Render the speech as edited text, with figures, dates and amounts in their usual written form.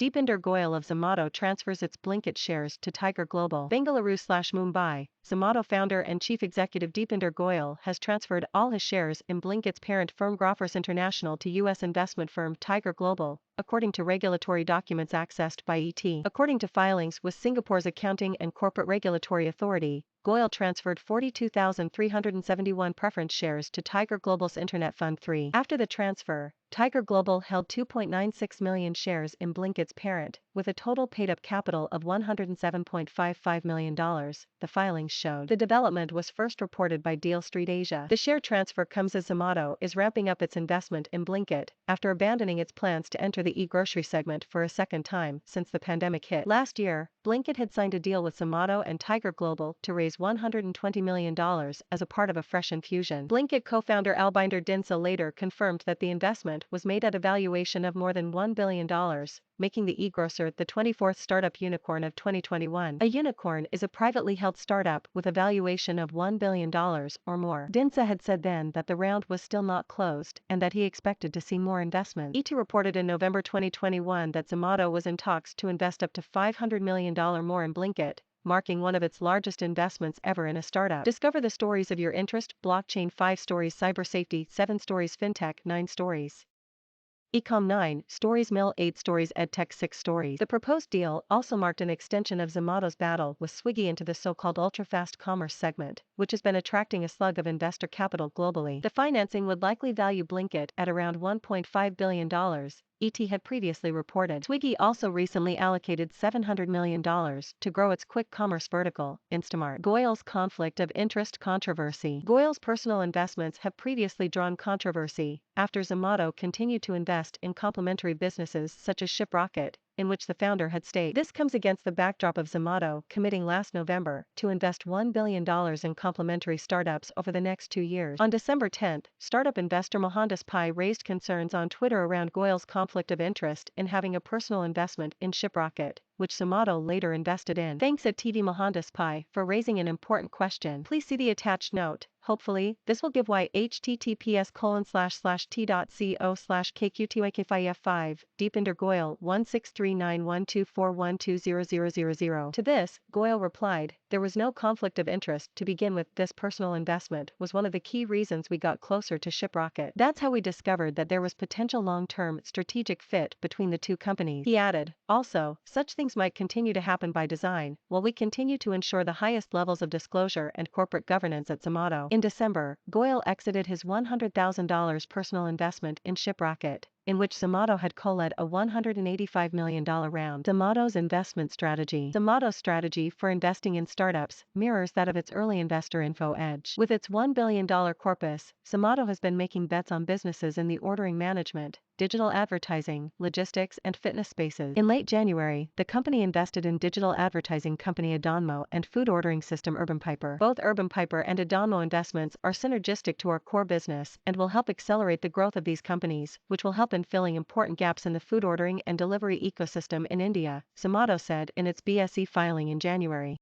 Deepinder GoYaI of Zomato transfers its Blinkit shares to Tiger Global. Bengaluru/Mumbai, Zomato founder and chief executive Deepinder GoYaI has transferred all his shares in Blinkit's parent firm Grofers International to U.S. investment firm Tiger Global, according to regulatory documents accessed by ET. According to filings with Singapore's Accounting and Corporate Regulatory Authority, GoYaI transferred 42,371 preference shares to Tiger Global's Internet Fund 3. After the transfer, Tiger Global held 2.96 million shares in Blinkit's parent, with a total paid-up capital of $107.55 million, the filings showed. The development was first reported by Deal Street Asia. The share transfer comes as Zomato is ramping up its investment in Blinkit, after abandoning its plans to enter the e-grocery segment for a second time since the pandemic hit. Last year, Blinkit had signed a deal with Zomato and Tiger Global to raise $120 million as a part of a fresh infusion. Blinkit co-founder Albinder Dinsa later confirmed that the investment was made at a valuation of more than $1 billion, making the e-grocer the 24th startup unicorn of 2021. A unicorn is a privately held startup with a valuation of $1 billion or more. Dinsa had said then that the round was still not closed and that he expected to see more investment. ET reported in November 2021 that Zomato was in talks to invest up to $500 million more in Blinkit, marking one of its largest investments ever in a startup. Discover the stories of your interest: blockchain 5 stories, cybersafety 7 stories, fintech 9 stories. Ecom 9 stories, Mill 8 stories, EdTech 6 stories. The proposed deal also marked an extension of Zomato's battle with Swiggy into the so-called ultra-fast commerce segment, which has been attracting a slug of investor capital globally. The financing would likely value Blinkit at around $1.5 billion, ET had previously reported. Swiggy also recently allocated $700 million to grow its quick commerce vertical, Instamart. GoYaI's conflict of interest controversy. GoYaI's personal investments have previously drawn controversy after Zomato continued to invest in complementary businesses such as ShipRocket, in which the founder had staked. This comes against the backdrop of Zomato committing last November to invest $1 billion in complementary startups over the next 2 years. On December 10, startup investor Mohandas Pai raised concerns on Twitter around GoYaI's conflict of interest in having a personal investment in ShipRocket, which Zomato later invested in. Thanks at TV Mohandas Pai for raising an important question. Please see the attached note. Hopefully, this will give why https://t.co/kqtyk5 Deepinder GoYaI 16391241200000. To this, GoYaI replied, "There was no conflict of interest to begin with. This personal investment was one of the key reasons we got closer to ShipRocket. That's how we discovered that there was potential long-term strategic fit between the two companies." He added, "Also, such things might continue to happen by design, while we continue to ensure the highest levels of disclosure and corporate governance at Zomato." In December, GoYaI exited his $100,000 personal investment in ShipRocket, in which Zomato had co-led a $185 million round. Zomato's investment strategy. Zomato's strategy for investing in startups mirrors that of its early investor InfoEdge. With its $1 billion corpus, Zomato has been making bets on businesses in the ordering management, digital advertising, logistics, and fitness spaces. In late January, the company invested in digital advertising company Adonmo and food ordering system Urban Piper. Both Urban Piper and Adonmo investments are synergistic to our core business and will help accelerate the growth of these companies, which will help in filling important gaps in the food ordering and delivery ecosystem in India, Zomato said in its BSE filing in January.